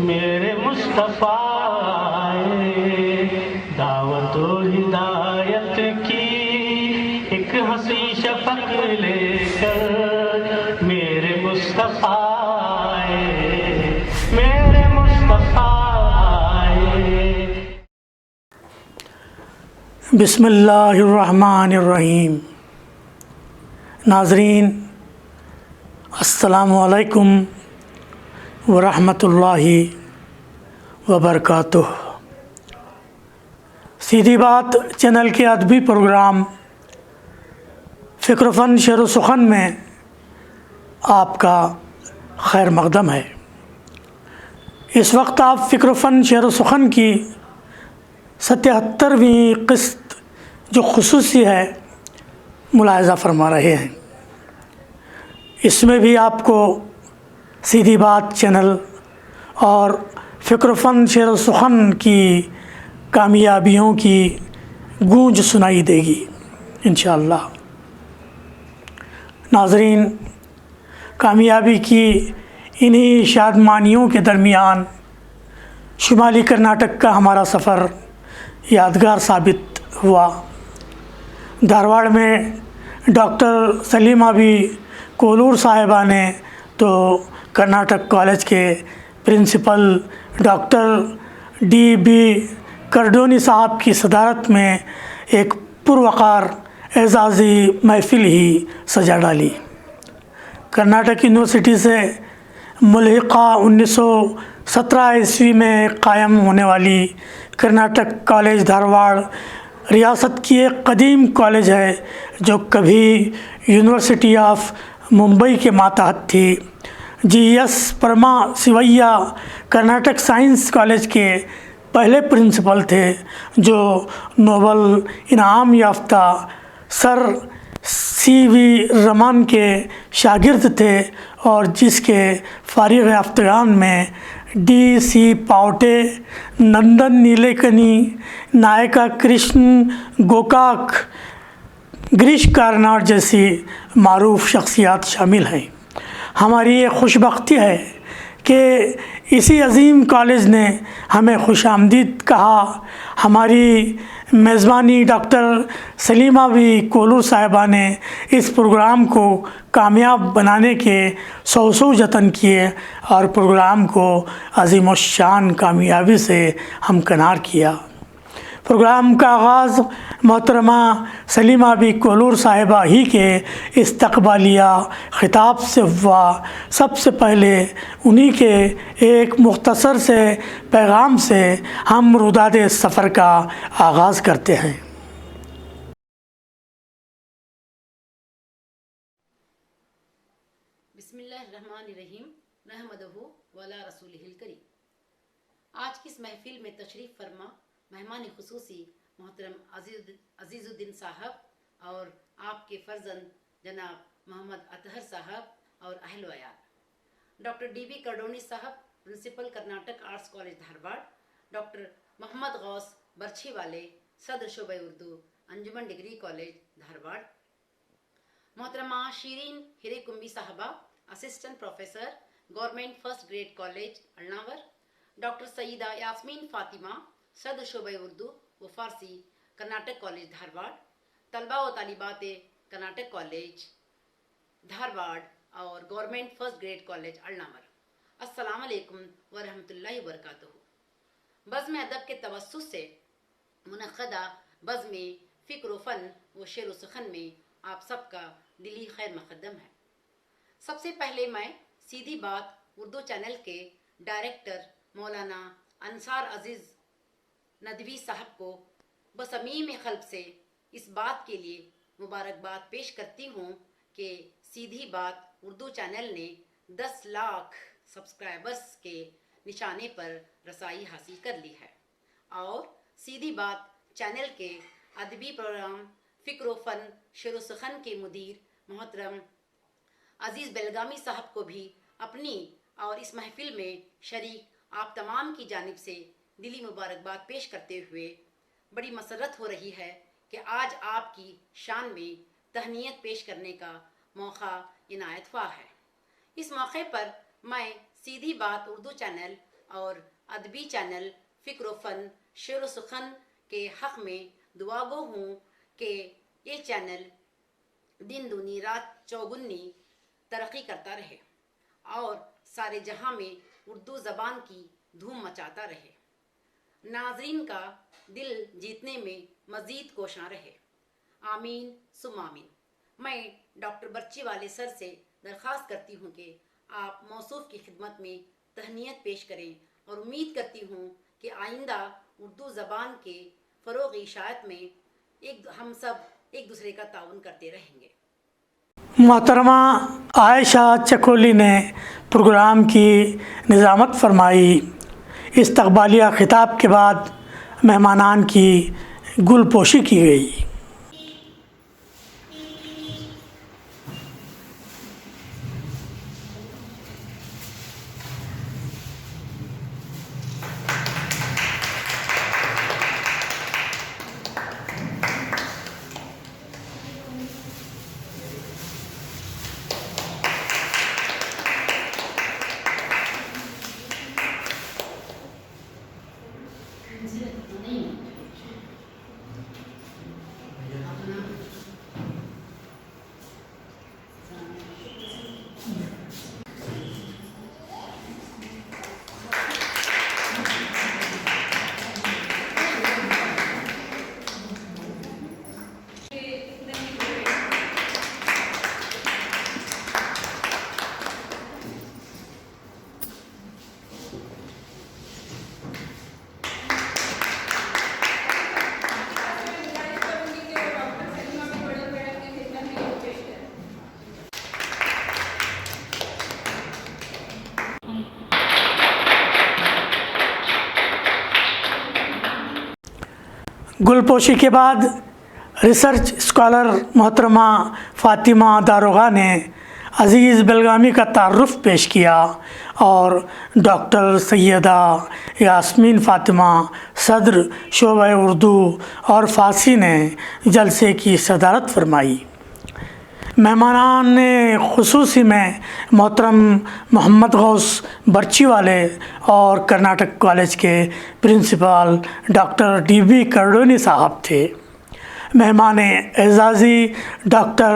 میرے مصطفیٰ دعوت و ہدایت کی ایک ہنسی شفق لے کر میرے مصطفیٰ میرے مصطفیٰ. بسم اللہ الرحمن الرحیم. ناظرین السلام علیکم ورحمۃ اللہ وبرکاتہ. سیدھی بات چینل کے ادبی پروگرام فکر و فن شعر و سخن میں آپ کا خیر مقدم ہے. اس وقت آپ فکر و فن شعر و سخن کی 77ویں قسط جو خصوصی ہے ملاحظہ فرما رہے ہیں. اس میں بھی آپ کو سیدھی بات چینل اور فکر و فن شعر و سخن کی کامیابیوں کی گونج سنائی دے گی انشاءاللہ. ناظرین کامیابی کی انہی شادمانیوں کے درمیان شمالی کرناٹک کا ہمارا سفر یادگار ثابت ہوا. دھارواڑ میں ڈاکٹر سلیمہ بی کولور صاحبہ نے تو کرناٹک کالج کے principal doctor D B Kardoni صاحب کی صدارت میں ایک پروقار اعزازی محفل ہی سجا ڈالی. کرناٹک یونیورسٹی سے ملحقہ 1917 عیسوی میں قائم ہونے والی کرناٹک کالج دھارواڑ ریاست کی ایک قدیم کالج ہے جو کبھی یونیورسٹی آف ممبئی کے ماتحت تھی. جی ایس پرما سویا کرناٹک سائنس کالج کے پہلے پرنسپل تھے جو نوبل انعام یافتہ سر سی وی رمن کے شاگرد تھے اور جس کے فارغ یافتگان میں ڈی سی پاوٹے، نندن نیلیکنی، نائکا کرشن گوکاک، گریش کارناڈ جیسی معروف شخصیات شامل ہیں. ہماری یہ خوش بختی ہے کہ اسی عظیم کالج نے ہمیں خوش آمدید کہا. ہماری میزبانی ڈاکٹر سلیمہ بی کولور صاحبہ نے اس پروگرام کو کامیاب بنانے کے سو جتن کیے اور پروگرام کو عظیم الشان کامیابی سے ہمکنار کیا. پروگرام کا آغاز محترمہ سلیمہ بی کولور صاحبہ ہی کے استقبالیہ خطاب سے ہوا. سب سے پہلے انہی کے ایک مختصر سے پیغام سے ہم روداد سفر کا آغاز کرتے ہیں. بسم اللہ الرحمن الرحیم نحمدہ وعلی رسولہ الکریم. آج کی اس محفل میں تشریف فرما مہمان خصوصی محترم عزیز الدین صاحب اور آپ کے فرزند جناب محمد اطہر صاحب اور اہل و عیال. ڈاکٹر ڈی بی کرڈونی صاحب principal Karnataka arts college Dharwad. Doctor Mohammad Ghaus Barchiwale صدر شعبہ اردو انجمن ڈگری کالج دھارواڑ. محترمہ شیرین ہیرے کمبی صاحبہ assistant professor government first grade college Alnavar. Doctor Syeda Yasmeen Fatima صدر شعبہ اردو و فارسی کرناٹک کالج دھارواڑ. طلباء و طالبات کرناٹک کالج دھارواڑ اور گورنمنٹ فرسٹ گریڈ کالج ارناور. السلام علیکم ورحمۃ اللہ وبرکاتہ. بزم ادب کے توسط سے منعقدہ بزم فکر و فن و شعر و سخن میں آپ سب کا دلی خیر مقدم ہے. سب سے پہلے میں سیدھی بات اردو چینل کے ڈائریکٹر مولانا انصار عزیز ندوی صاحب کو بصمیم قلب سے اس بات کے لیے مبارکباد پیش کرتی ہوں کہ سیدھی بات اردو چینل نے 10 لاکھ سبسکرائبرز کے نشانے پر رسائی حاصل کر لی ہے اور سیدھی بات چینل کے ادبی پروگرام فکر و فن شعر و سخن کے مدیر محترم عزیز بیلگامی صاحب کو بھی اپنی اور اس محفل میں شریک آپ تمام کی جانب سے دلی مبارکباد پیش کرتے ہوئے بڑی مسرت ہو رہی ہے کہ آج آپ کی شان میں تہنیت پیش کرنے کا موقع عنایت ہوا ہے. اس موقع پر میں سیدھی بات اردو چینل اور ادبی چینل فکر و فن شعر و سخن کے حق میں دعا گو ہوں کہ یہ چینل دن دنی رات چوگنی ترقی کرتا رہے اور سارے جہاں میں اردو زبان کی دھوم مچاتا رہے، ناظرین کا دل جیتنے میں مزید کوشاں رہے۔ آمین ثم آمین۔ میں ڈاکٹر برچی والے سر سے درخواست کرتی ہوں کہ آپ موصوف کی خدمت میں تہنیت پیش کریں اور امید کرتی ہوں کہ آئندہ اردو زبان کے فروغ اشاعت میں ہم سب ایک دوسرے کا تعاون کرتے رہیں گے۔ محترمہ عائشہ چکولی نے پروگرام کی نظامت فرمائی۔ استقبالیہ خطاب کے بعد مہمانان کی گل پوشی کی گئی۔ گل پوشی کے بعد ریسرچ اسکالر محترمہ فاطمہ داروغہ نے عزیز بلگامی کا تعارف پیش کیا اور ڈاکٹر سیدہ یاسمین فاطمہ صدر شعبہ اردو اور فارسی نے جلسے کی صدارت فرمائی۔ مہمانان خصوصی میں محترم محمد غوث برچی والے اور کرناٹک کالج کے principal doctor D B Kardoni صاحب تھے۔ مہمان اعزازی ڈاکٹر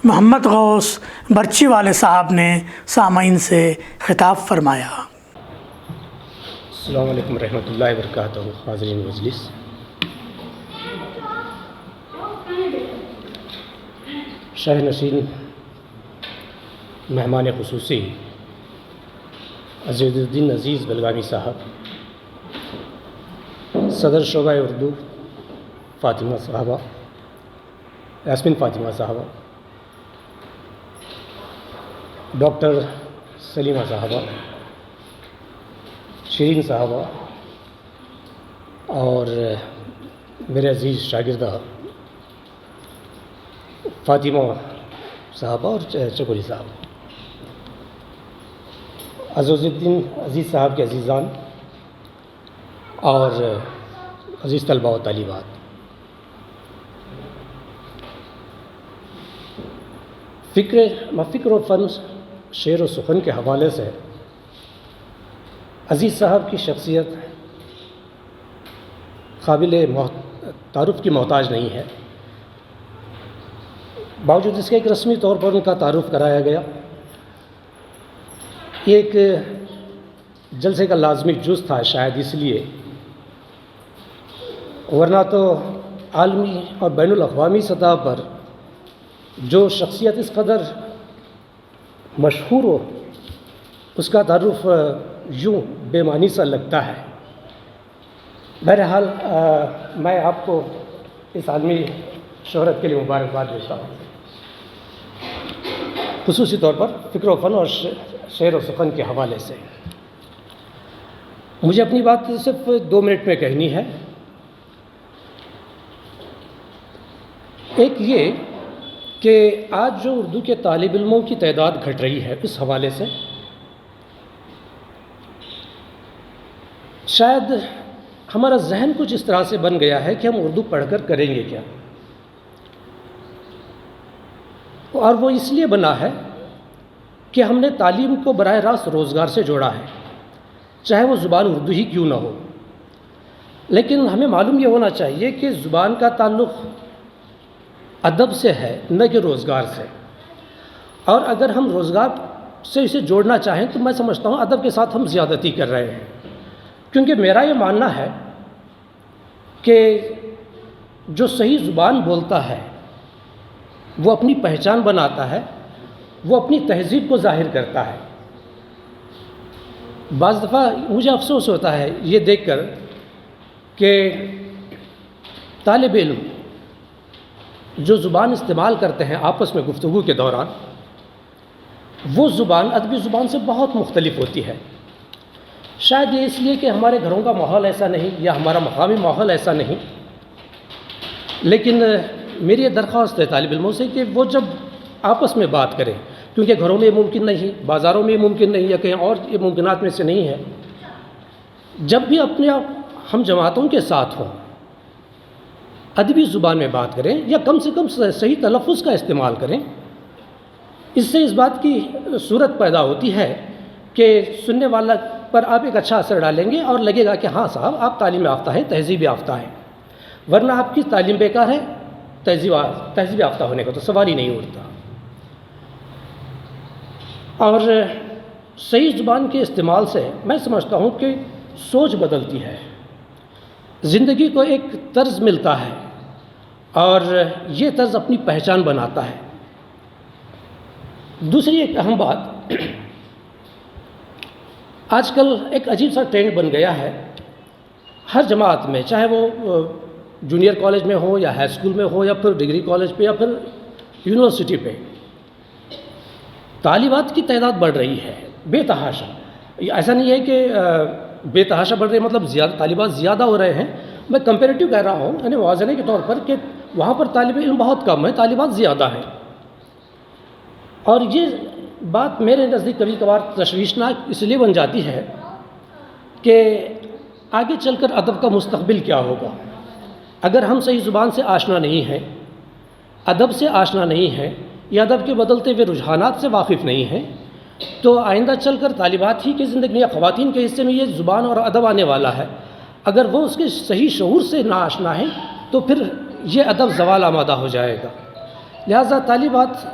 محمد غوث برچی والے صاحب نے سامعین سے خطاب فرمایا۔ السلام علیکم ورحمۃ اللہ وبرکاتہ۔ حاضرین مجلس، شاہ نشین مہمان خصوصی عزیز الدین عزیز بلگامی صاحب، صدر شعبہ اردو فاطمہ صاحبہ، یاسمین فاطمہ صاحبہ، ڈاکٹر سلیمہ صاحبہ، شیرین صاحبہ اور میرے عزیز شاگردہ فاطمہ صاحبہ اور چکولی صاحب، عزیز الدین عزیز صاحب کے عزیزان اور عزیز طلباء و طالبات، فکر و فن شعر و سخن کے حوالے سے عزیز صاحب کی شخصیت قابل تعارف کی محتاج نہیں ہے، باوجود اس کے ایک رسمی طور پر ان کا تعارف کرایا گیا۔ یہ ایک جلسے کا لازمی جز تھا شاید اس لیے، ورنہ تو عالمی اور بین الاقوامی سطح پر جو شخصیت اس قدر مشہور ہو اس کا تعارف یوں بے معنی سا لگتا ہے۔ بہرحال میں آپ کو اس عالمی شہرت کے لیے مبارکباد دیتا ہوں، خصوصی طور پر فکر و فن اور شعر و سخن کے حوالے سے۔ مجھے اپنی بات صرف 2 منٹ میں کہنی ہے۔ ایک یہ کہ آج جو اردو کے طالب علموں کی تعداد گھٹ رہی ہے، اس حوالے سے شاید ہمارا ذہن کچھ اس طرح سے بن گیا ہے کہ ہم اردو پڑھ کر کریں گے کیا، اور وہ اس لیے بنا ہے کہ ہم نے تعلیم کو براہ راست روزگار سے جوڑا ہے، چاہے وہ زبان اردو ہی کیوں نہ ہو، لیکن ہمیں معلوم یہ ہونا چاہیے کہ زبان کا تعلق ادب سے ہے نہ کہ روزگار سے، اور اگر ہم روزگار سے اسے جوڑنا چاہیں تو میں سمجھتا ہوں ادب کے ساتھ ہم زیادتی کر رہے ہیں، کیونکہ میرا یہ ماننا ہے کہ جو صحیح زبان بولتا ہے وہ اپنی پہچان بناتا ہے، وہ اپنی تہذیب کو ظاہر کرتا ہے۔ بعض دفعہ مجھے افسوس ہوتا ہے یہ دیکھ کر کہ طالب علم جو زبان استعمال کرتے ہیں آپس میں گفتگو کے دوران، وہ زبان ادبی زبان سے بہت مختلف ہوتی ہے۔ شاید یہ اس لیے کہ ہمارے گھروں کا ماحول ایسا نہیں یا ہمارا مقامی ماحول ایسا نہیں، لیکن میری یہ درخواست ہے طالب علموں سے کہ وہ جب آپس میں بات کریں، کیونکہ گھروں میں یہ ممکن نہیں، بازاروں میں یہ ممکن نہیں، یا کہیں اور یہ ممکنات میں سے نہیں ہے، جب بھی اپنے ہم جماعتوں کے ساتھ ہوں ادبی زبان میں بات کریں یا کم سے کم صحیح تلفظ کا استعمال کریں۔ اس سے اس بات کی صورت پیدا ہوتی ہے کہ سننے والا پر آپ ایک اچھا اثر ڈالیں گے اور لگے گا کہ ہاں صاحب آپ تعلیم یافتہ ہیں، تہذیب یافتہ ہیں، ورنہ آپ کی تعلیم بیکار ہے، تہذیب یافتہ ہونے کا تو سوال ہی نہیں اٹھتا۔ اور صحیح زبان کے استعمال سے میں سمجھتا ہوں کہ سوچ بدلتی ہے، زندگی کو ایک طرز ملتا ہے اور یہ طرز اپنی پہچان بناتا ہے۔ دوسری ایک اہم بات، آج کل ایک عجیب سا ٹرینڈ بن گیا ہے، ہر جماعت میں، چاہے وہ جونیئر کالج میں ہو یا ہائی اسکول میں ہو یا پھر ڈگری کالج پہ یا پھر یونیورسٹی پہ، طالبات کی تعداد بڑھ رہی ہے بے تحاشا۔ ایسا نہیں ہے کہ بے تحاشا بڑھ رہی ہے مطلب زیادہ طالبات زیادہ ہو رہے ہیں، میں کمپیریٹیو کہہ رہا ہوں، یعنی موازنے کے طور پر کہ وہاں پر طالب علم بہت کم ہے، طالبات زیادہ ہیں۔ اور یہ بات میرے نزدیک کبھی کبھار تشویشناک اس لیے بن جاتی ہے کہ آگے چل کر ادب کا مستقبل کیا ہوگا اگر ہم صحیح زبان سے آشنا نہیں ہیں، ادب سے آشنا نہیں ہیں یا ادب کے بدلتے ہوئے رجحانات سے واقف نہیں ہیں، تو آئندہ چل کر طالبات ہی کی زندگی میں یا خواتین کے حصے میں یہ زبان اور ادب آنے والا ہے، اگر وہ اس کے صحیح شعور سے نا آشنا ہیں تو پھر یہ ادب زوال آمادہ ہو جائے گا۔ لہٰذا طالبات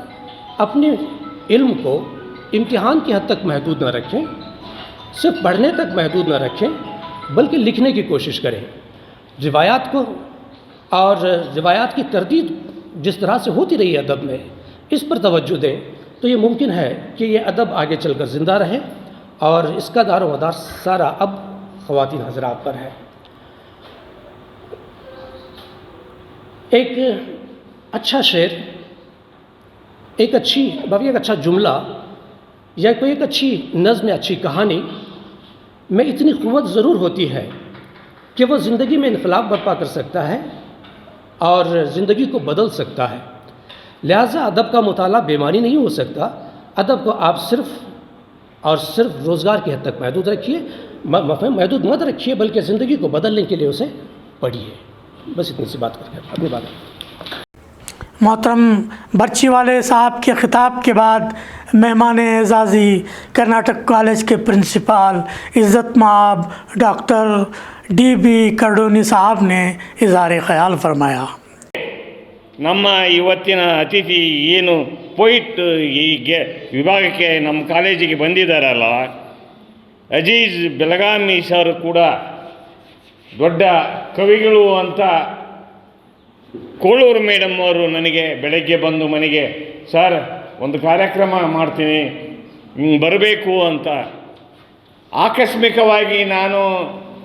اپنے علم کو امتحان کی حد تک محدود نہ رکھیں، صرف پڑھنے تک محدود نہ رکھیں، بلکہ لکھنے کی کوشش کریں، روایات کو اور روایات کی تردید جس طرح سے ہوتی رہی ہے ادب میں، اس پر توجہ دیں تو یہ ممکن ہے کہ یہ ادب آگے چل کر زندہ رہے، اور اس کا دار و مدار سارا اب خواتین حضرات پر ہے۔ ایک اچھا شعر، ایک اچھا جملہ یا کوئی ایک اچھی نظم یا اچھی کہانی میں اتنی قوت ضرور ہوتی ہے کہ وہ زندگی میں انقلاب برپا کر سکتا ہے اور زندگی کو بدل سکتا ہے۔ لہٰذا ادب کا مطالعہ بیماری نہیں ہو سکتا، ادب کو آپ صرف اور صرف روزگار کی حد تک محدود رکھیے، محدود مت رکھیے، بلکہ زندگی کو بدلنے کے لیے اسے پڑھیے۔ بس اتنی سی بات کر کے اپنی بات۔ محترم برچی والے صاحب کے خطاب کے بعد مہمان اعزازی کرناٹک کالج کے پرنسپل عزت مآب ڈاکٹر ڈی بی کرڈونی صاحب نے اظہار خیال فرمایا۔ ನಮ್ಮ ಇವತ್ತಿನ ಅತಿಥಿ ಏನು ಪೊಯಿಟ್ ಈ ವಿಭಾಗಕ್ಕೆ ನಮ್ಮ ಕಾಲೇಜಿಗೆ ಬಂದಿದ್ದಾರಲ್ಲ, ಅಜೀಜ್ ಬೆಳಗಾವಿ ಸರ್ ಕೂಡ ದೊಡ್ಡ ಕವಿಗಳು ಅಂತ ಕೋಳೂರು ಮೇಡಮ್ ಅವರು ನನಗೆ ಬೆಳಗ್ಗೆ ಬಂದು ಮನೆಗೆ, ಸರ್ ಒಂದು ಕಾರ್ಯಕ್ರಮ ಮಾಡ್ತೀನಿ ಬರಬೇಕು ಅಂತ, ಆಕಸ್ಮಿಕವಾಗಿ ನಾನು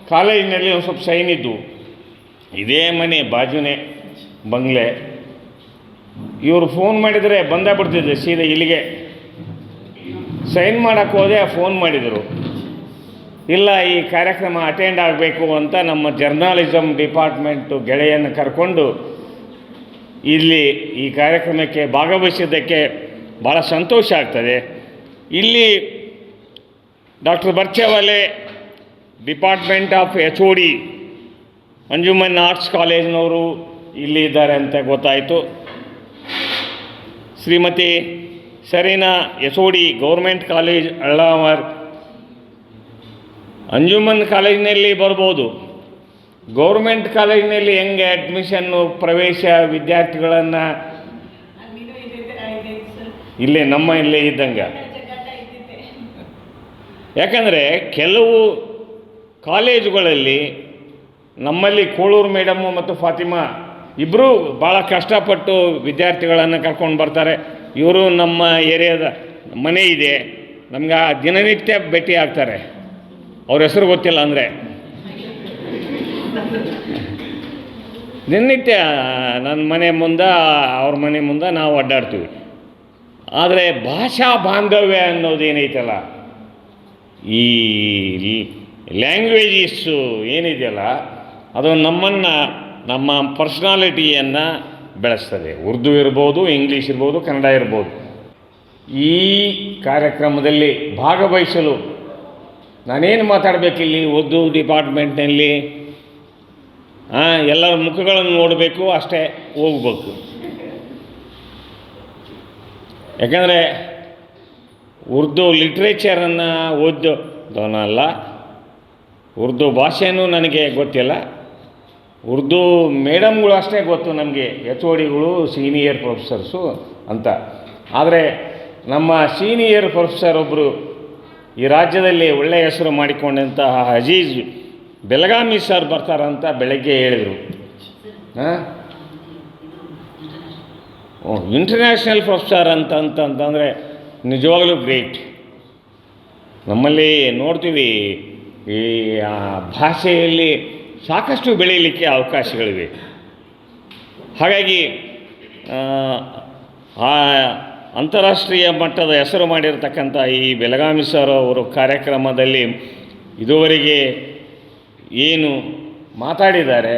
ಕಾಲೇಜಿನಲ್ಲಿ ಒಂದು ಸ್ವಲ್ಪ ಸೈನ್ ಇದ್ದು, ಇದೇ ಮನೆ ಬಾಜುನೇ ಬಂಗ್ಲೆ, ಇವರು ಫೋನ್ ಮಾಡಿದರೆ ಬಂದೇ ಬಿಡ್ತಿದ್ದೆ ಸೀದಾ ಇಲ್ಲಿಗೆ, ಸೈನ್ ಮಾಡೋಕ್ಕೆ ಹೋದೆ, ಫೋನ್ ಮಾಡಿದರು, ಇಲ್ಲ ಈ ಕಾರ್ಯಕ್ರಮ ಅಟೆಂಡ್ ಆಗಬೇಕು ಅಂತ ನಮ್ಮ ಜರ್ನಲಿಸಮ್ ಡಿಪಾರ್ಟ್ಮೆಂಟು ಗೆಳೆಯನ್ನು ಕರ್ಕೊಂಡು ಇಲ್ಲಿ ಈ ಕಾರ್ಯಕ್ರಮಕ್ಕೆ ಭಾಗವಹಿಸಿದ್ದಕ್ಕೆ ಭಾಳ ಸಂತೋಷ ಆಗ್ತದೆ। ಇಲ್ಲಿ doctor Barchiwale department of HOD Anjuman arts ಕಾಲೇಜಿನವರು ಇಲ್ಲಿ ಇದ್ದಾರೆ ಅಂತ ಗೊತ್ತಾಯಿತು। Shrimati Sarina SOD government college ಅಳ್ಳಾವರ್, ಅಂಜುಮನ್ ಕಾಲೇಜಿನಲ್ಲಿ ಬರ್ಬೋದು. ಗೌರ್ಮೆಂಟ್ ಕಾಲೇಜಿನಲ್ಲಿ ಹೆಂಗೆ ಅಡ್ಮಿಷನ್ನು ಪ್ರವೇಶ ವಿದ್ಯಾರ್ಥಿಗಳನ್ನು ಇಲ್ಲೇ ನಮ್ಮ ಇಲ್ಲೇ ಇದ್ದಂಗೆ. ಯಾಕಂದರೆ ಕೆಲವು ಕಾಲೇಜುಗಳಲ್ಲಿ ನಮ್ಮಲ್ಲಿ ಕೋಳೂರು ಮೇಡಮ್ಮು ಮತ್ತು ಫಾತಿಮಾ ಇಬ್ಬರೂ ಭಾಳ ಕಷ್ಟಪಟ್ಟು ವಿದ್ಯಾರ್ಥಿಗಳನ್ನು ಕರ್ಕೊಂಡು ಬರ್ತಾರೆ. ಇವರು ನಮ್ಮ ಏರಿಯಾದ ಮನೆ ಇದೆ, ನಮ್ಗೆ ದಿನನಿತ್ಯ ಭೇಟಿ ಆಗ್ತಾರೆ. ಅವ್ರ ಹೆಸರು ಗೊತ್ತಿಲ್ಲ ಅಂದರೆ ದಿನನಿತ್ಯ ನನ್ನ ಮನೆ ಮುಂದೆ ಅವ್ರ ಮನೆ ಮುಂದೆ ನಾವು ಅಡ್ಡಾಡ್ತೀವಿ. ಆದರೆ ಭಾಷಾ ಬಾಂಧವ್ಯ ಅನ್ನೋದೇನೈತಲ್ಲ, ಈ ಲ್ಯಾಂಗ್ವೇಜಸ್ಸು ಏನಿದೆಯಲ್ಲ, ಅದು ನಮ್ಮನ್ನು ನಮ್ಮ ಪರ್ಸ್ನಾಲಿಟಿಯನ್ನು ಬೆಳೆಸ್ತದೆ. ಉರ್ದು ಇರ್ಬೋದು, ಇಂಗ್ಲೀಷ್ ಇರ್ಬೋದು, ಕನ್ನಡ ಇರ್ಬೋದು. ಈ ಕಾರ್ಯಕ್ರಮದಲ್ಲಿ ಭಾಗವಹಿಸಲು ನಾನೇನು ಮಾತಾಡಬೇಕಿಲ್ಲಿ, ಉರ್ದು ಡಿಪಾರ್ಟ್ಮೆಂಟ್ನಲ್ಲಿ ಎಲ್ಲರ ಮುಖಗಳನ್ನು ನೋಡಬೇಕು, ಅಷ್ಟೇ ಹೋಗ್ಬೇಕು. ಯಾಕಂದರೆ ಉರ್ದು ಲಿಟ್ರೇಚರನ್ನು ಓದೋನಲ್ಲ, ಉರ್ದು ಭಾಷೆನೂ ನನಗೆ ಗೊತ್ತಿಲ್ಲ. ಉರ್ದು ಮೇಡಮ್ಗಳು ಅಷ್ಟೇ ಗೊತ್ತು ನಮಗೆ, HODಗಳು ಸೀನಿಯರ್ ಪ್ರೊಫೆಸರ್ಸು ಅಂತ. ಆದರೆ ನಮ್ಮ ಸೀನಿಯರ್ ಪ್ರೊಫೆಸರ್ ಒಬ್ಬರು ಈ ರಾಜ್ಯದಲ್ಲಿ ಒಳ್ಳೆಯ ಹೆಸರು ಮಾಡಿಕೊಂಡಂತಹ ಅಜೀಜ್ ಬೆಳಗಾವಿ ಸರ್ ಬರ್ತಾರಂತ ಬೆಳಗ್ಗೆ ಹೇಳಿದರು. ಇಂಟರ್ನ್ಯಾಷನಲ್ ಪ್ರೊಫೆಸರ್ ಅಂತಂದರೆ ನಿಜವಾಗಲೂ ಗ್ರೇಟ್. ನಮ್ಮಲ್ಲಿ ನೋಡ್ತೀವಿ ಈ ಭಾಷೆಯಲ್ಲಿ ಸಾಕಷ್ಟು ಬೆಳೀಲಿಕ್ಕೆ ಅವಕಾಶಗಳಿವೆ. ಹಾಗಾಗಿ ಅಂತಾರಾಷ್ಟ್ರೀಯ ಮಟ್ಟದ ಹೆಸರು ಮಾಡಿರ್ತಕ್ಕಂಥ ಈ ಬೆಳಗಾವಿ ಸರ್ ಅವರು ಕಾರ್ಯಕ್ರಮದಲ್ಲಿ ಇದುವರೆಗೆ ಏನು ಮಾತಾಡಿದ್ದಾರೆ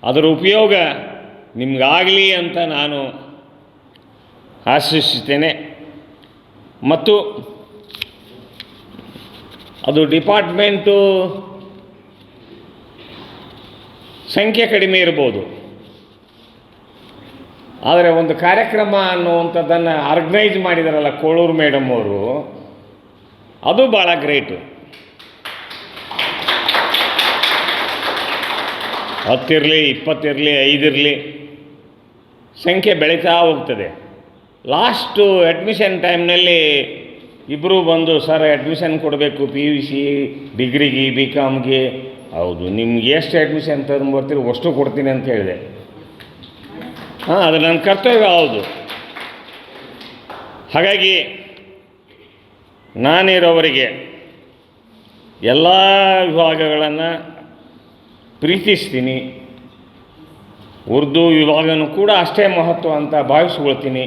ಅದರ ಉಪಯೋಗ ನಿಮಗಾಗಲಿ ಅಂತ ನಾನು ಆಶಿಸುತ್ತೇನೆ. ಮತ್ತು ಅದು ಡಿಪಾರ್ಟ್ಮೆಂಟು ಸಂಖ್ಯೆ ಕಡಿಮೆ ಇರ್ಬೋದು, ಆದರೆ ಒಂದು ಕಾರ್ಯಕ್ರಮ ಅನ್ನುವಂಥದ್ದನ್ನು ಆರ್ಗನೈಸ್ ಮಾಡಿದಾರಲ್ಲ ಕೋಳೂರು ಮೇಡಮ್ ಅವರು, ಅದು ಭಾಳ ಗ್ರೇಟು. 10 ಇರಲಿ, 20 ಇರಲಿ, 5 ಇರಲಿ, ಸಂಖ್ಯೆ ಬೆಳೀತಾ ಹೋಗ್ತದೆ. ಲಾಸ್ಟು ಅಡ್ಮಿಷನ್ ಟೈಮ್ನಲ್ಲಿ ಇಬ್ಬರು ಬಂದು, ಸರ್ ಅಡ್ಮಿಷನ್ ಕೊಡಬೇಕು PUC ಡಿಗ್ರಿಗೆ, BComಗೆ. ಹೌದು, ನಿಮ್ಗೆ ಎಷ್ಟು ಅಡ್ಮಿಷನ್ ತಂದುಬರ್ತೀರಿ ಅಷ್ಟು ಕೊಡ್ತೀನಿ ಅಂತ ಹೇಳಿದೆ. ಅದು ನನ್ನ ಕರ್ತವ್ಯ, ಹೌದು. ಹಾಗಾಗಿ ನಾನಿರೋವರಿಗೆ ಎಲ್ಲ ವಿಭಾಗಗಳನ್ನು ಪ್ರೀತಿಸ್ತೀನಿ. ಉರ್ದು ವಿಭಾಗನೂ ಕೂಡ ಅಷ್ಟೇ ಮಹತ್ವ ಅಂತ ಭಾವಿಸ್ಕೊಳ್ತೀನಿ.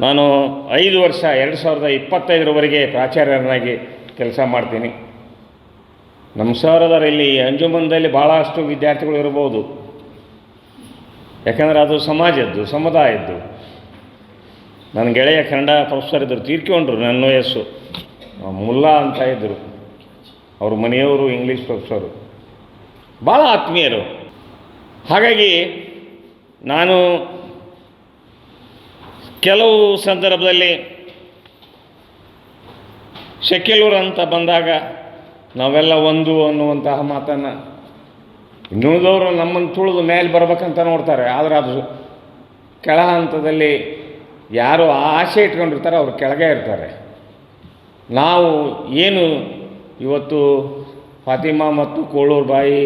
ನಾನು 5 ವರ್ಷ 2025ರವರೆಗೆ ಪ್ರಾಚಾರ್ಯನಾಗಿ ಕೆಲಸ ಮಾಡ್ತೀನಿ. ನಮ್ಮ ಸಹೋದರಲ್ಲಿ ಅಂಜುಮನದಲ್ಲಿ ಭಾಳಷ್ಟು ವಿದ್ಯಾರ್ಥಿಗಳು ಇರ್ಬೋದು, ಯಾಕಂದರೆ ಅದು ಸಮಾಜದ್ದು, ಸಮುದಾಯದ್ದು. ನನ್ನ ಗೆಳೆಯ ಕನ್ನಡ ಪ್ರೊಫೆಸರ್ ಇದ್ದರು, ತೀರ್ಕೊಂಡ್ರು, ನನ್ನ ವಯಸ್ಸು, ಮುಲ್ಲಾ ಅಂತ ಇದ್ದರು. ಅವ್ರ ಮನೆಯವರು ಇಂಗ್ಲೀಷ್ ಪ್ರೊಫೆಸರು, ಭಾಳ ಆತ್ಮೀಯರು. ಹಾಗಾಗಿ ನಾನು ಕೆಲವು ಸಂದರ್ಭದಲ್ಲಿ ಸೆಕ್ಯುಲರ್ ಅಂತ ಬಂದಾಗ ನಾವೆಲ್ಲ ಒಂದು ಅನ್ನುವಂತಹ ಮಾತನ್ನು ಇನ್ನುಳಿದವರು ನಮ್ಮನ್ನು ತುಳಿದು ಮೇಲೆ ಬರ್ಬೇಕಂತ ನೋಡ್ತಾರೆ. ಆದರೆ ಅದು ಕೆಳ ಹಂತದಲ್ಲಿ ಯಾರು ಆಸೆ ಇಟ್ಕೊಂಡಿರ್ತಾರೆ ಅವ್ರು ಕೆಳಗೆ ಇರ್ತಾರೆ. ನಾವು ಏನು ಇವತ್ತು ಫಾತಿಮಾ ಮತ್ತು ಕೋಳೂರು ಬಾಯಿ,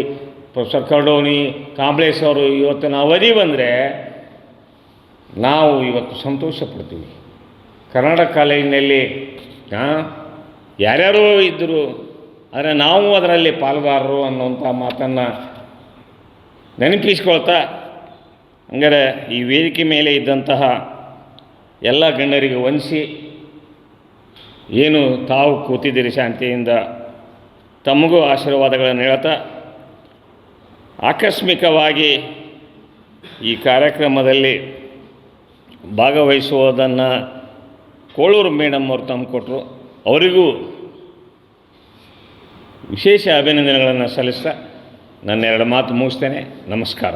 ಪ್ರೊಫೆಸರ್ ಕರ್ಡೋನಿ, ಕಾಂಬ್ಳೇಶ್ ಅವರು ಇವತ್ತಿನ ಅವಧಿ ಬಂದರೆ ನಾವು ಇವತ್ತು ಸಂತೋಷ ಪಡ್ತೀವಿ. ಕನ್ನಡ ಕಾಲೇಜಿನಲ್ಲಿ ಯಾರ್ಯಾರೋ ಇದ್ದರು, ಆದರೆ ನಾವು ಅದರಲ್ಲಿ ಪಾಲ್ಗಾರರು ಅನ್ನುವಂಥ ಮಾತನ್ನು ನೆನಪಿಸ್ಕೊಳ್ತಾ, ಹಂಗಾರೆ ಈ ವೇದಿಕೆ ಮೇಲೆ ಇದ್ದಂತಹ ಎಲ್ಲ ಗಣ್ಯರಿಗೆ ವಂದಿಸಿ, ಏನು ತಾವು ಕೂತಿದ್ದೀರಿ ಶಾಂತಿಯಿಂದ, ತಮಗೂ ಆಶೀರ್ವಾದಗಳನ್ನು ಹೇಳ್ತಾ, ಆಕಸ್ಮಿಕವಾಗಿ ಈ ಕಾರ್ಯಕ್ರಮದಲ್ಲಿ ಭಾಗವಹಿಸುವುದನ್ನು ಕೋಳೂರು ಮೇಡಮ್ ಅವರು ತಂದುಕೊಟ್ರು. ಅವರಿಗೂ ವಿಶೇಷ ಅಭಿನಂದನೆಗಳನ್ನು ಸಲ್ಲಿಸ್ತಾ ನನ್ನ 2 ಮಾತು ಮುಗಿಸ್ತೇನೆ. ನಮಸ್ಕಾರ.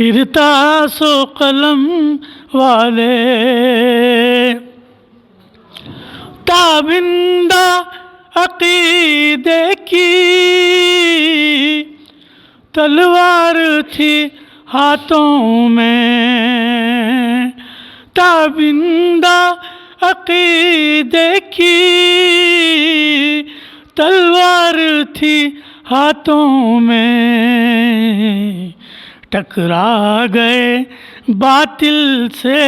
ارتاس و قلم والے تابندہ عقیدے کی تلوار تھی ہاتھوں میں، تابندہ عقیدے کی تلوار تھی ہاتھوں میں، ٹکرا گئے باطل سے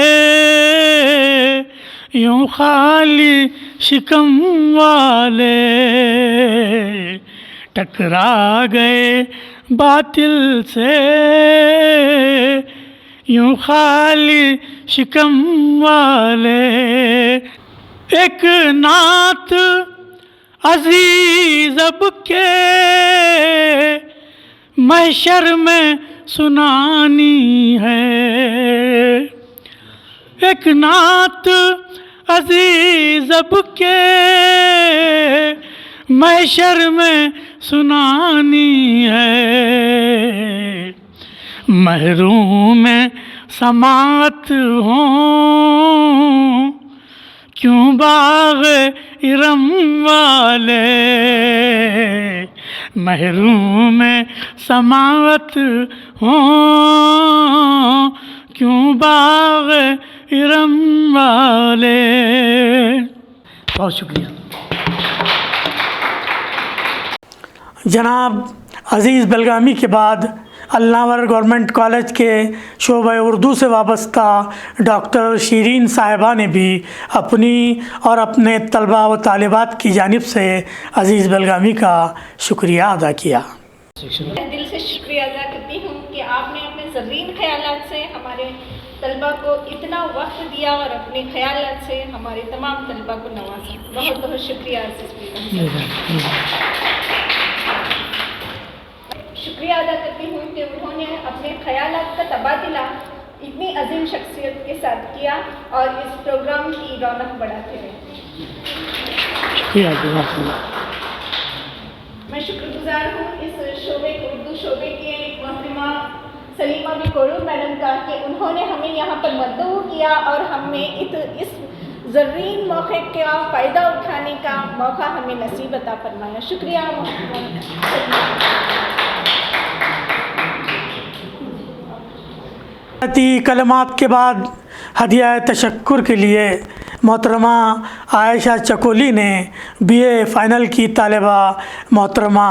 یوں خالی شکم والے، ٹکرا گئے باطل سے یوں خالی شکم والے۔ ایک نعت عزیز اب کے محشر میں سنانی ہے، ایک نعت عزیز اب کے محشر میں سنانی ہے، محروم سماعت ہوں کیوں باغ ارم والے، محروم سماعت ہوں کیوں باغ ارم والے۔ بہت شکریہ جناب عزیز بلگامی کے بعد الناور گورنمنٹ کالج کے شعبہ اردو سے وابستہ ڈاکٹر شیرین صاحبہ نے بھی اپنی اور اپنے طلباء و طالبات کی جانب سے عزیز بلگامی کا شکریہ ادا کیا۔ دل سے شکریہ ادا کرتی ہوں کہ آپ نے اپنے زرین خیالات سے ہمارے طلباء کو اتنا وقت دیا اور اپنے خیالات سے ہمارے تمام طلباء کو نوازا۔ بہت بہت شکریہ عزیز۔ شکریہ ادا کرتی ہوں کہ انہوں نے اپنے خیالات کا تبادلہ اتنی عظیم شخصیت کے ساتھ کیا اور اس پروگرام کی رونق بڑھاتے رہے۔ میں شکر گزار ہوں اس شعبے اردو شعبے کے محترمہ سلیمہ بی کوڑو میڈم کا کہ انہوں نے ہمیں یہاں پر مدعو کیا اور ہمیں اس زرین موقع کا فائدہ اٹھانے کا موقع ہمیں نصیب عطا فرمایا۔ شکریہ۔ کلمات کے بعد ہدیہ تشکر کے لیے محترمہ عائشہ چکولی نے بی اے فائنل کی طالبہ محترمہ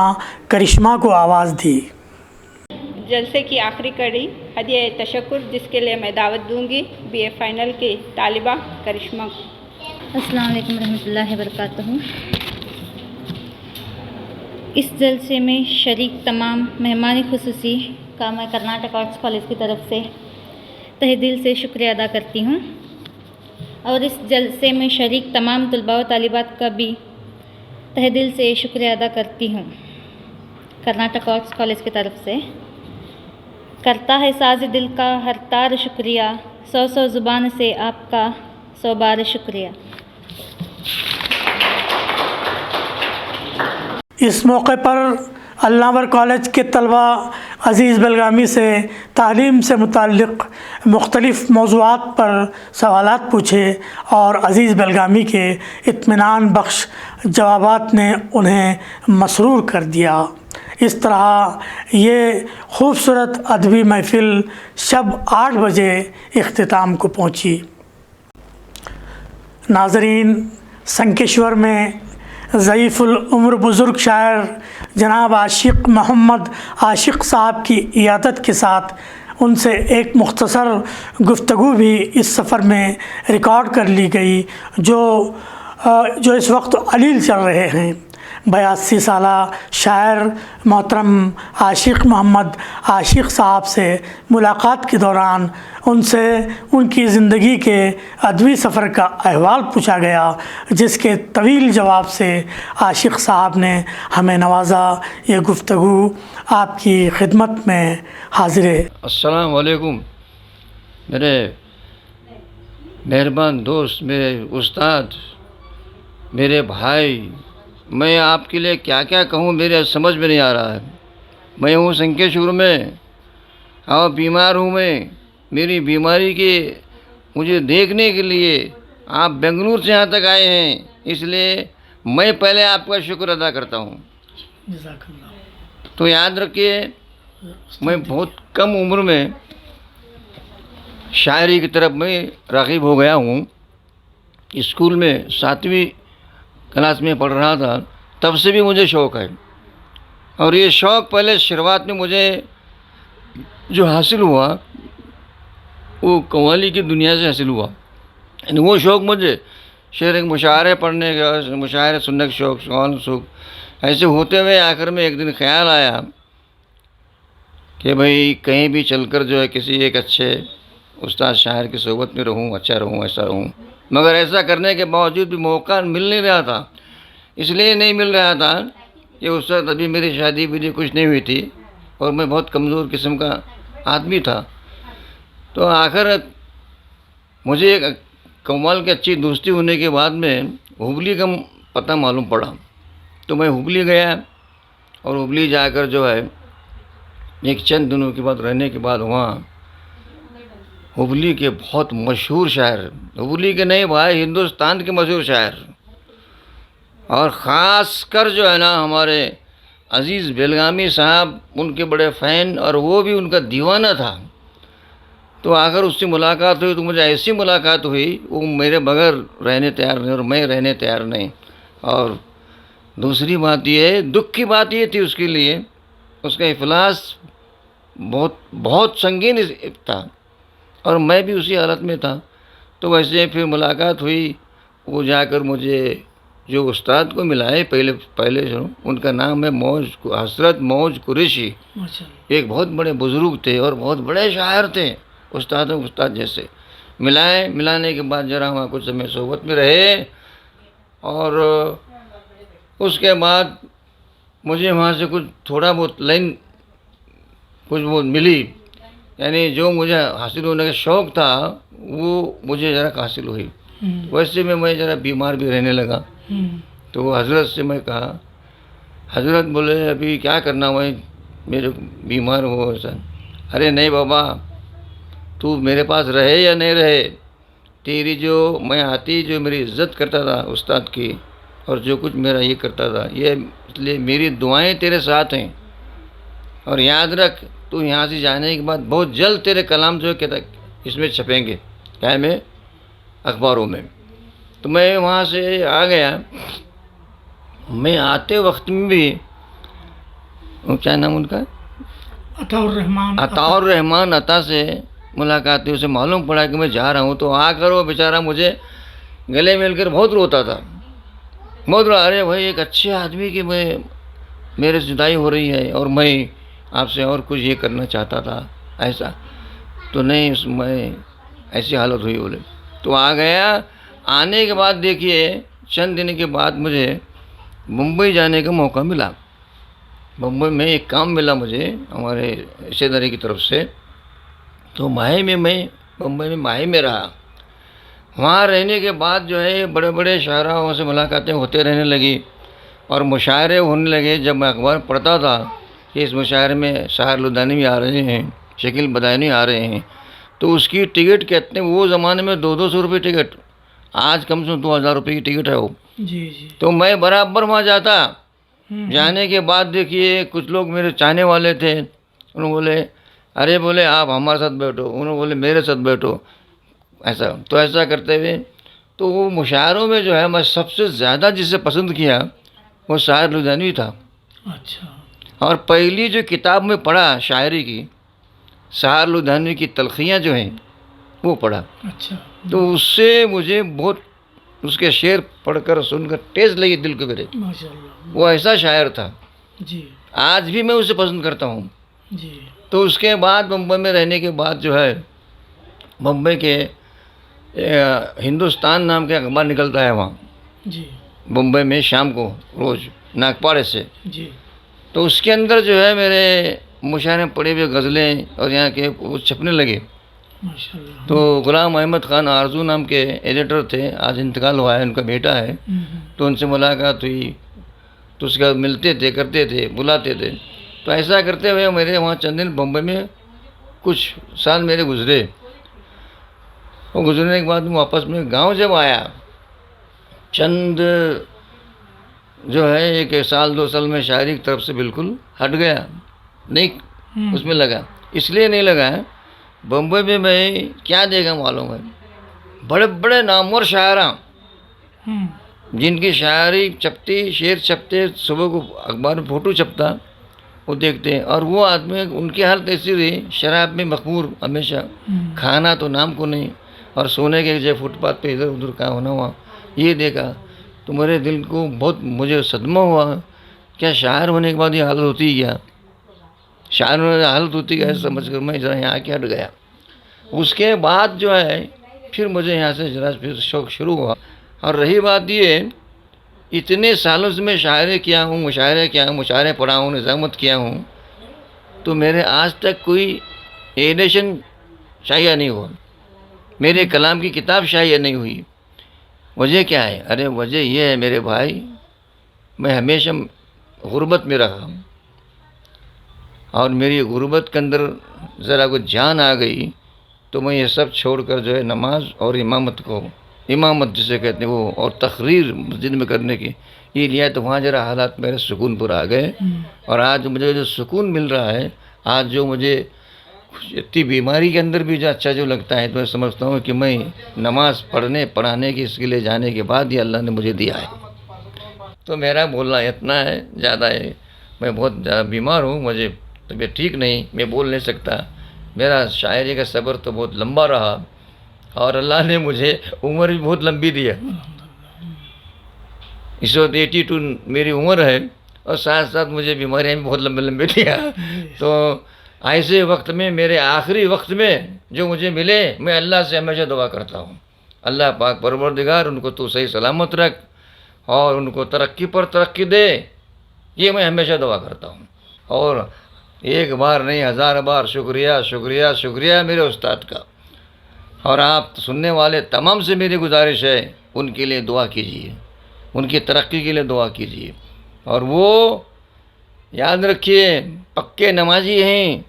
کرشمہ کو آواز دی۔ جلسے کی آخری کڑی ہدیہ تشکر جس کے لیے میں دعوت دوں گی بی اے فائنل کی طالبہ کرشمہ کو۔ السلام علیکم ورحمۃ اللہ وبرکاتہ۔ اس جلسے میں شریک تمام مہمان خصوصی کا میں کرناٹک آرٹس کالج کی طرف سے تہہ دل سے شکریہ ادا کرتی ہوں، اور اس جلسے میں شریک تمام طلباء و طالبات کا بھی تہہ دل سے شکریہ ادا کرتی ہوں۔ کرناٹک آرٹس کالج کی طرف سے کرتا ہے ساز دل کا ہر تار شکریہ، سو سو زبان سے آپ کا 100 بار شکریہ۔ اس موقع پر الناور کالج کے طلباء عزیز بلگامی سے تعلیم سے متعلق مختلف موضوعات پر سوالات پوچھے اور عزیز بلگامی کے اطمینان بخش جوابات نے انہیں مسرور کر دیا۔ اس طرح یہ خوبصورت ادبی محفل شب 8 بجے اختتام کو پہنچی۔ ناظرین، سنکیشور میں ضعیف العمر بزرگ شاعر جناب عاشق محمد عاشق صاحب کی عیادت کے ساتھ ان سے ایک مختصر گفتگو بھی اس سفر میں ریکارڈ کر لی گئی جو اس وقت علیل چل رہے ہیں۔ 82 سالہ شاعر محترم عاشق محمد عاشق صاحب سے ملاقات کے دوران ان سے ان کی زندگی کے ادبی سفر کا احوال پوچھا گیا، جس کے طویل جواب سے عاشق صاحب نے ہمیں نوازا۔ یہ گفتگو آپ کی خدمت میں حاضر ہے۔ السلام علیکم میرے مہربان دوست، میرے استاد، میرے بھائی، میں آپ کے لیے کیا کیا کہوں، میرے سمجھ میں نہیں آ رہا ہے۔ میں ہوں سنکیشور میں اور بیمار ہوں میں، میری بیماری کے مجھے دیکھنے کے لیے آپ بنگلور سے یہاں تک آئے ہیں، اس لیے میں پہلے آپ کا شکر ادا کرتا ہوں۔ جزاک اللہ۔ تو یاد رکھیے، میں بہت کم عمر میں شاعری کی طرف میں راغب ہو گیا ہوں۔ اسکول میں 7ویں کلاس میں پڑھ رہا تھا، تب سے بھی مجھے شوق ہے، اور یہ شوق پہلے شروعات میں مجھے جو حاصل ہوا وہ قوالی کی دنیا سے حاصل ہوا، یعنی وہ شوق مجھے شعر مشاعرے پڑھنے کا، مشاعرے سننے کا شوق ایسے ہوتے ہوئے آخر میں ایک دن خیال آیا کہ بھئی کہیں بھی چل کر جو ہے کسی ایک اچھے استاد شاعر کی صحبت میں رہوں، اچھا رہوں، ایسا رہوں، مگر ایسا کرنے کے باوجود بھی موقع مل نہیں رہا تھا۔ اس لیے نہیں مل رہا تھا کہ اس وقت ابھی میری شادی بھی کچھ نہیں ہوئی تھی اور میں بہت کمزور قسم کا آدمی تھا۔ تو آخر مجھے ایک کمال کی اچھی دوستی ہونے کے بعد میں ہبلی کا پتہ معلوم پڑا، تو میں ہبلی گیا، اور ہبلی جا کر جو ہے ایک چند دنوں کے بعد رہنے کے بعد وہاں ہبلی کے بہت مشہور شاعر، ہبلی کے نہیں بھائی ہندوستان کے مشہور شاعر، اور خاص کر جو ہے نا ہمارے عزیز بیلگامی صاحب ان کے بڑے فین، اور وہ بھی ان کا دیوانہ تھا۔ تو آخر اس سے ملاقات ہوئی تو مجھے ایسی ملاقات ہوئی، وہ میرے بغیر رہنے تیار نہیں اور میں رہنے تیار نہیں۔ اور دوسری بات یہ ہے، دکھ کی بات یہ تھی اس کے لیے، اس کا افلاس بہت سنگین تھا، اور میں بھی اسی حالت میں تھا۔ تو ویسے پھر ملاقات ہوئی، وہ جا کر مجھے جو استاد کو ملا ہے پہلے جو ان کا نام ہے حضرت موج قریشی، ایک بہت بڑے بزرگ تھے اور بہت بڑے شاعر تھے، استاد جیسے ملانے کے بعد ذرا وہاں کچھ سمے صحبت میں رہے، اور اس کے بعد مجھے وہاں سے کچھ تھوڑا بہت لائن کچھ بہت ملی، یعنی جو مجھے حاصل ہونے کا شوق تھا وہ مجھے ذرا حاصل ہوئی۔ ویسے میں ذرا بیمار بھی رہنے لگا، تو حضرت سے میں کہا، حضرت بولے ابھی کیا کرنا ہوا میرے بیمار ہو ایسا؟ ارے نہیں بابا، تو میرے پاس رہے یا نہیں رہے، تیری جو میں آتی جو میری عزت کرتا تھا استاد کی، اور جو کچھ میرا یہ کرتا تھا، یہ اس لیے میری دعائیں تیرے ساتھ ہیں، اور یاد رکھ تو یہاں سے جانے کے بعد بہت جلد تیرے کلام جو ہے اس میں چھپیں گے، کیا میں اخباروں میں۔ تو میں وہاں سے آ گیا۔ میں آتے وقت میں بھی کیا نام ان کا، عطا الرحمان عطا سے ملاقات ہوئی، اسے معلوم پڑا کہ میں جا رہا ہوں، تو آ کر وہ بیچارہ مجھے گلے مل کر بہت روتا تھا، بہت رہا، ارے بھائی ایک اچھے آدمی کی میرے سے جدائی ہو رہی ہے، اور میں آپ سے اور کچھ یہ کرنا چاہتا تھا ایسا، تو نہیں اس میں ایسی حالت ہوئی بولے۔ تو آ گیا۔ آنے کے بعد دیکھیے چند دن کے بعد مجھے ممبئی جانے کا موقع ملا۔ ممبئی میں ایک کام ملا مجھے ہمارے رشتے داری کی طرف سے، تو ممبئی میں ماہی میں رہا۔ وہاں رہنے کے بعد جو ہے بڑے بڑے شاعراؤں سے ملاقاتیں ہوتے رہنے لگی، اور مشاعرے ہونے لگے۔ جب میں اخبار پڑھتا تھا کہ اس مشاعرے میں شاعر لدھیانوی بھی آ رہے ہیں، شکیل بدایانی آ رہے ہیں، تو اس کی ٹکٹ کہتے ہیں وہ زمانے میں 200 روپے ٹکٹ، آج کم سے کم 2000 روپے کی ٹکٹ ہے وہ۔ تو میں برابر وہاں جاتا۔ جانے کے بعد دیکھیے کچھ لوگ میرے چاہنے والے تھے، انہوں نے بولے ارے بولے آپ ہمارے ساتھ بیٹھو، انہوں نے بولے میرے ساتھ بیٹھو، ایسا کرتے ہوئے تو وہ مشاعروں میں جو ہے میں سب سے زیادہ جسے پسند کیا وہ شاعر لدھیانوی تھا۔ اچھا۔ اور پہلی جو کتاب میں پڑھا شاعری کی، شاعر لدھیانوی کی تلخیاں جو ہیں وہ پڑھا۔ اچھا۔ تو اس سے مجھے بہت اس کے شعر پڑھ کر سن کر ٹیس لگی دل کو میرے، ماشاءاللہ۔ وہ ایسا شاعر تھا، جی آج بھی میں اسے پسند کرتا ہوں۔ جی۔ تو اس کے بعد ممبئی میں رہنے کے بعد جو ہے ممبئی کے ہندوستان نام کے اخبار نکلتا ہے وہاں جی ممبئی میں شام کو روز ناگپاڑے سے، جی۔ تو اس کے اندر جو ہے میرے مشاعرے میں پڑے ہوئے غزلیں اور یہاں کے وہ چھپنے لگے۔ ماشاءاللہ۔ تو غلام احمد خان آرزو نام کے ایڈیٹر تھے، آج انتقال ہوا ہے، ان کا بیٹا ہے، تو ان سے ملاقات ہوئی، تو اس کے بعد ملتے تھے، کرتے تھے، بلاتے تھے۔ تو ایسا کرتے ہوئے میرے وہاں چند دن بمبئی میں کچھ سال میرے گزرے، اور گزرنے کے بعد میں واپس میں گاؤں جب آیا، چند جو ہے 1 سال 2 سال میں شاعری کی طرف سے بالکل ہٹ گیا، نہیں اس میں لگا، اس لیے نہیں لگا ہے بمبئی میں میں کیا دیکھا معلوم ہے، بڑے بڑے نامور شاعراں جن کی شاعری چھپتی، شعر چھپتے، صبح کو اخبار میں فوٹو چھپتا، وہ دیکھتے ہیں، اور وہ آدمی ان کی حالت ایسی رہی، شراب میں مخمور ہمیشہ، کھانا تو نام کو نہیں، اور سونے کے جو فٹ پاتھ پہ ادھر ادھر کہاں ہونا ہوا، یہ دیکھا تو میرے دل کو بہت مجھے صدمہ ہوا، کیا شاعر ہونے کے بعد یہ حالت ہوتی ہے کیا؟ شاعر ہونے کی حالت ہوتی ہے سمجھ کر میں ذرا یہاں کے ہٹ گیا۔ اس کے بعد جو ہے پھر مجھے یہاں سے ذرا پھر شوق شروع ہوا، اور رہی بات یہ اتنے سالوں سے میں شاعری کیا ہوں، مشاعرے پڑھا ہوں، نظامت کیا ہوں، تو میرے آج تک کوئی ایڈیشن شائع نہیں ہوا، میرے کلام کی کتاب شائع نہیں ہوئی۔ وجہ کیا ہے؟ ارے وجہ یہ ہے میرے بھائی، میں ہمیشہ غربت میں رہا ہوں، اور میری غربت کے اندر ذرا کچھ جان آ گئی تو میں یہ سب چھوڑ کر جو ہے نماز اور امامت جسے کہتے ہیں وہ، اور تقریر مسجد میں کرنے کی یہ لیا، تو وہاں ذرا حالات میرے سکون پر آ گئے، اور آج مجھے جو سکون مل رہا ہے، آج جو مجھے اتنی بیماری کے اندر بھی جو اچھا جو لگتا ہے، تو میں سمجھتا ہوں کہ میں نماز پڑھانے کی اس کے لیے جانے کے بعد ہی اللہ نے مجھے دیا ہے۔ تو میرا بولنا اتنا ہے، زیادہ ہے، میں بہت زیادہ بیمار ہوں، مجھے طبیعت ٹھیک نہیں، میں بول نہیں سکتا، میرا شاعری کا سفر تو بہت لمبا رہا، اور اللہ نے مجھے عمر بھی بہت لمبی دیا، اس وقت 82 میری عمر ہے، اور ساتھ ساتھ مجھے بیماریاں بھی بہت لمبے دیا، تو ایسے وقت میں، میرے آخری وقت میں جو مجھے ملے، میں اللہ سے ہمیشہ دعا کرتا ہوں، اللہ پاک پروردگار ان کو تو صحیح سلامت رکھ، اور ان کو ترقی پر ترقی دے، یہ میں ہمیشہ دعا کرتا ہوں، اور ایک بار نہیں 1000 بار شکریہ شکریہ شکریہ میرے استاد کا، اور آپ سننے والے تمام سے میری گزارش ہے ان کے لیے دعا کیجیے، ان کی ترقی کے لیے دعا کیجیے، اور وہ یاد رکھیے پکے نمازی ہیں،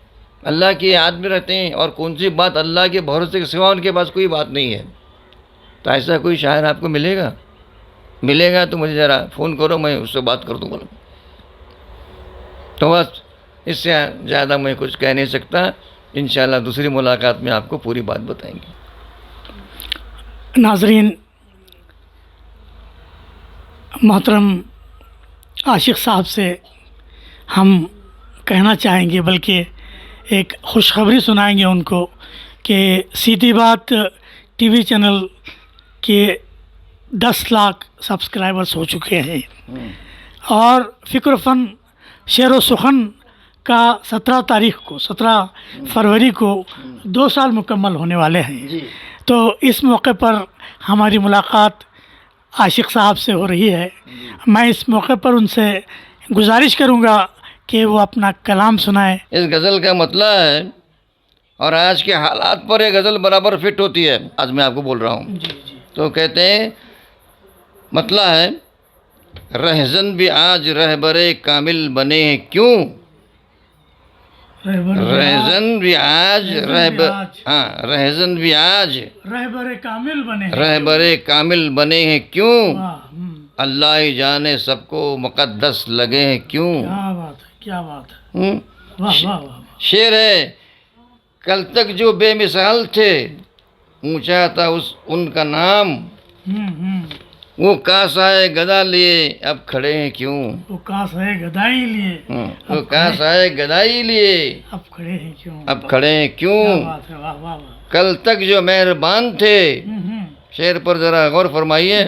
اللہ کی یاد میں رہتے ہیں، اور کون سی بات اللہ کے بھروسے کے سوا ان کے پاس کوئی بات نہیں ہے، تو ایسا کوئی شاعر آپ کو ملے گا تو مجھے ذرا فون کرو، میں اس سے بات کر دوں گا، تو بس اس سے زیادہ میں کچھ کہہ نہیں سکتا، انشاءاللہ دوسری ملاقات میں آپ کو پوری بات بتائیں گے۔ ناظرین، محترم عاشق صاحب سے ہم کہنا چاہیں گے، بلکہ ایک خوشخبری سنائیں گے ان کو، کہ سیدھی بات ٹی وی چینل کے 10 لاکھ سبسکرائبرز ہو چکے ہیں، اور فکر فن شعر و سخن کا 17 فروری کو 2 سال مکمل ہونے والے ہیں، تو اس موقع پر ہماری ملاقات عاشق صاحب سے ہو رہی ہے۔ میں اس موقع پر ان سے گزارش کروں گا کہ وہ اپنا کلام سنائیں۔ اس غزل کا مطلع ہے، اور آج کے حالات پر یہ غزل برابر فٹ ہوتی ہے، آج میں آپ کو بول رہا ہوں، تو کہتے ہیں مطلع ہے، رہزن بھی آج رہبر کامل بنے ہیں کیوں، رہزن بھی آج رہبر کامل بنے ہیں کیوں، اللہ ہی جانے سب کو مقدس لگے ہیں کیوں۔ کیا بات ہے، شعر ہے، کل تک جو بے مثال تھے، اونچا تھا ان کا نام، وہ کاسائے گدا لیے اب کھڑے ہیں کیوں، وہ کاسائے گدائی لیے وہ کاسائے گدائی لیے اب کھڑے ہیں کیوں، کل تک جو مہربان تھے، شعر پر ذرا غور فرمائیے،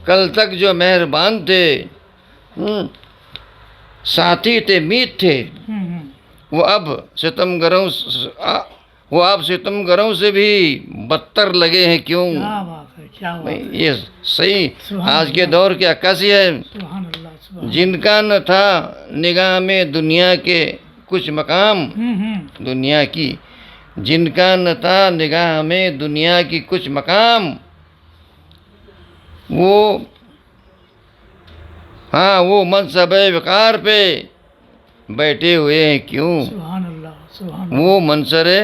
کل تک جو مہربان تھے، ساتھی تھے، میت تھے، وہ اب ستم گروں سے بھی بدتر لگے ہیں کیوں۔ یہ صحیح آج کے دور کی عکاسی ہے، جن کا نہ تھا نگاہ میں دنیا کے کچھ مقام، دنیا کی، جن کا نہ تھا نگاہ میں دنیا کی کچھ مقام، وہ منصب وقار پہ بیٹھے ہوئے ہیں کیوں۔ سبحان اللہ۔ سبحان وہ منصرے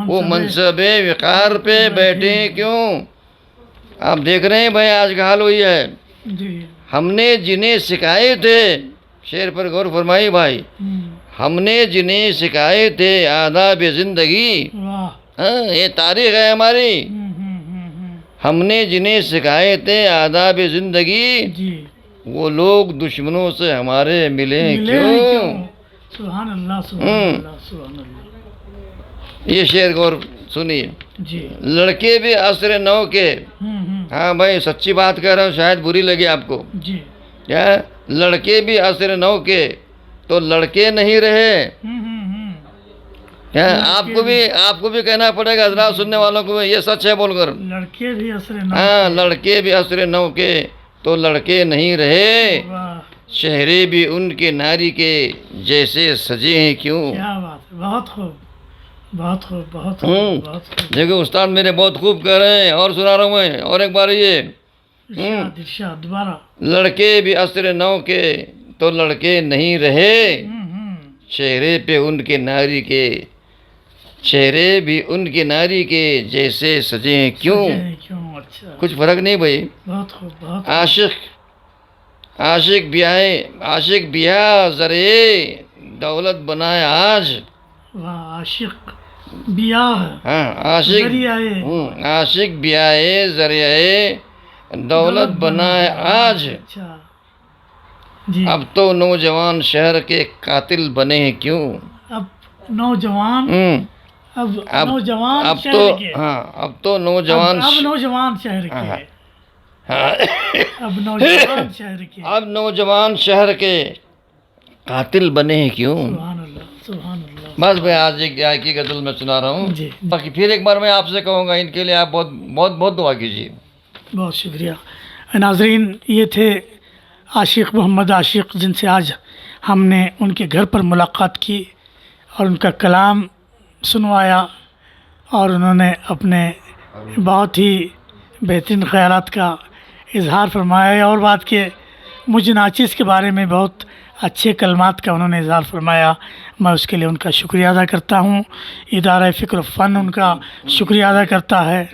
وہ منصب وقار پہ بیٹھے کیوں؟ آپ دیکھ رہے ہیں بھائی آج کا حال وہی ہے. جی. ہم نے جنہیں سکھائے تھے، شعر پر غور فرمائی بھائی، ہم نے جنہیں سکھائے تھے آداب زندگی، واہ. ہاں یہ تاریخ ہے ہماری، ہم نے جنہیں سکھائے تھے آداب زندگی، جی. وہ لوگ دشمنوں سے ہمارے ملے کیوں؟ سبحان اللہ سبحان اللہ سبحان اللہ. یہ شعر غور سنیے. جی. لڑکے بھی عصر نو کے، ہاں بھائی سچی بات کہہ رہا ہوں، شاید بری لگے آپ کو. جی. کیا لڑکے بھی عصر نو کے تو لڑکے نہیں رہے؟ کیا آپ کو بھی کہنا پڑے گا حضرات سننے والوں کو، یہ سچ ہے بول کر. لڑکے بھی عصر نو. ہاں لڑکے بھی عصر نو کے تو لڑکے نہیں رہے، واہ. چہرے بھی ان کے ناری کے جیسے سجے ہیں کیوں؟ کیا بات ہے، بہت خوب بہت خوب بہت خوب بہت خوب. دیکھو استاد میرے بہت خوب کہہ رہے ہیں، اور سنا رہا ہوں میں اور ایک بار یہ. ارشاد ارشاد دوبارہ. لڑکے بھی عصر نو کے تو لڑکے نہیں رہے، چہرے پہ ان کے ناری کے، چہرے بھی ان کے ناری کے جیسے سجے ہیں کیوں؟ کیوں؟ اچھا. کچھ فرق نہیں بھائی. بہت خوب بہت خوب. عاشق بیاہ ذریعے دولت بنائے آج. واہ. عاشق بیاہ ہاں عاشق بیاہ ذریعے دولت بنائے آج. اچھا. جی. اب تو نوجوان شہر کے قاتل بنے ہیں کیوں؟ اب نوجوان اب شہر تو کے. ہاں اب تو نوجوان اب نوجوان شہر کے. ہاں اب نوجوان شہر کے. اب نوجوان شہر کے قاتل بنے ہیں کیوں؟ سبحان اللہ سبحان اللہ. بس میں آج ایک گائے کی غزل میں سنا رہا ہوں. جی. باقی پھر ایک بار میں آپ سے کہوں گا ان کے لیے آپ بہت بہت بہت دعا کیجیے. بہت شکریہ. ناظرین یہ تھے عاشق محمد عاشق، جن سے آج ہم نے ان کے گھر پر ملاقات کی اور ان کا کلام سنوایا، اور انہوں نے اپنے بہت ہی بہترین خیالات کا اظہار فرمایا، اور بات کہ مجھ ناچز کے بارے میں بہت اچھے کلمات کا انہوں نے اظہار فرمایا. میں اس کے لیے ان کا شکریہ ادا کرتا ہوں. ادارہ فکر و فن ان کا شکریہ ادا کرتا ہے،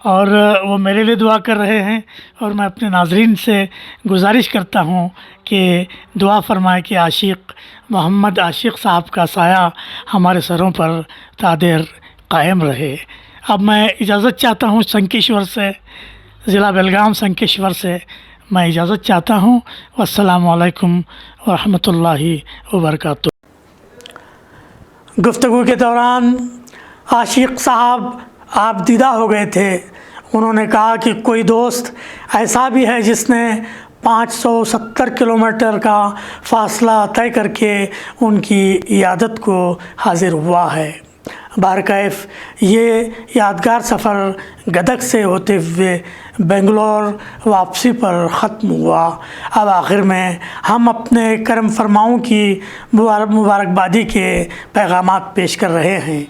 اور وہ میرے لیے دعا کر رہے ہیں. اور میں اپنے ناظرین سے گزارش کرتا ہوں کہ دعا فرمائے کہ عاشق محمد عاشق صاحب کا سایہ ہمارے سروں پر تا دیر قائم رہے. اب میں اجازت چاہتا ہوں سنکیشور سے، ضلع بیلگام سنکیشور سے میں اجازت چاہتا ہوں. والسلام علیکم ورحمۃ اللہ وبرکاتہ. گفتگو کے دوران عاشق صاحب آپ دیدہ ہو گئے تھے. انہوں نے کہا کہ کوئی دوست ایسا بھی ہے جس نے 570 کلومیٹر کا فاصلہ طے کر کے ان کی عیادت کو حاضر ہوا ہے. بہرکیف یہ یادگار سفر گدگ سے ہوتے ہوئے بنگلور واپسی پر ختم ہوا. اب آخر میں ہم اپنے کرم فرماؤں کی مبارکبادی کے پیغامات پیش کر رہے ہیں.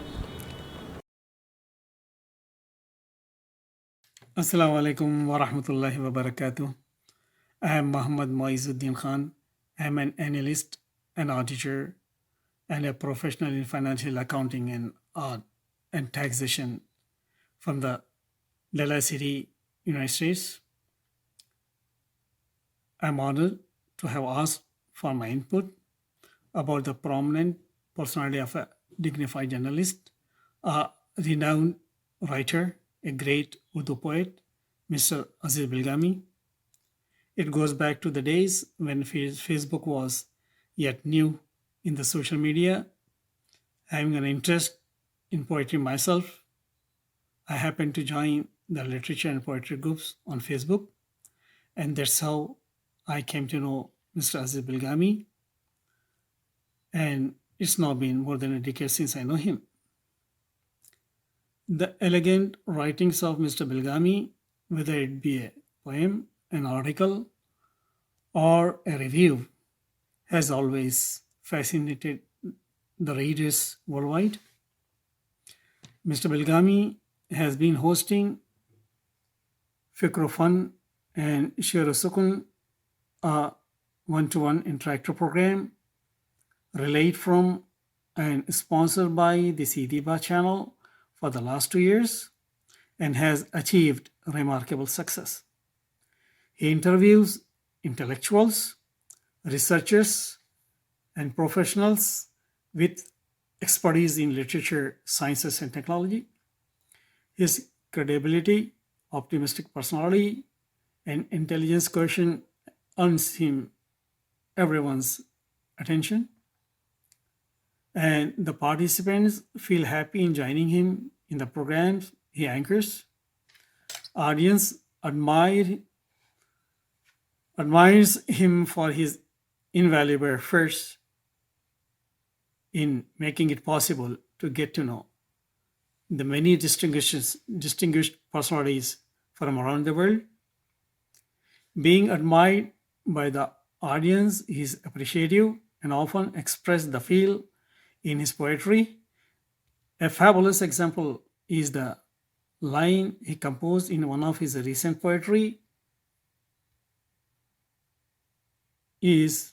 السلام علیکم ورحمۃ اللہ وبرکاتہ. I am Muhammad Moizuddin Khan. I am an analyst, an auditor, and a professional in financial accounting and taxation from the Dallas City, United States. I am honored to have asked for my input about the prominent personality of a dignified journalist, a renowned writer, a great Urdu poet, Mr. Aziz Bilgami. It goes back to the days when Facebook was yet new in the social media. Having an interest in poetry myself, I happened to join the literature and poetry groups on Facebook, and that's how I came to know Mr. Aziz Bilgami. And it's now been more than a decade since I know him. The elegant writings of Mr. Bilgami, whether it be a poem, an article, or a review, has always fascinated the readers worldwide. Mr. Bilgami has been hosting Fikr Fun and Sher Sukun, a one-to-one interactive program relayed from and sponsored by the Sidiba channel for the last 2 years and has achieved remarkable success. He interviews intellectuals, researchers, and professionals with expertise in literature, sciences, and technology. His credibility, optimistic personality, and intelligence quotient earns him everyone's attention, and the participants feel happy in joining him in the programs he anchors. Audience admires him for his invaluable efforts in making it possible to get to know the many distinguished personalities from around the world. Being admired by the audience, he is appreciative and often expresses the feel in his poetry. A fabulous example is the line he composed in one of his recent poetry is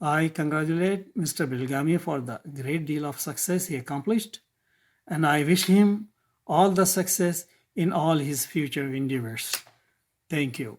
I congratulate Mr. Bilgami for the great deal of success he accomplished, and I wish him all the success in all his future endeavors. Thank you.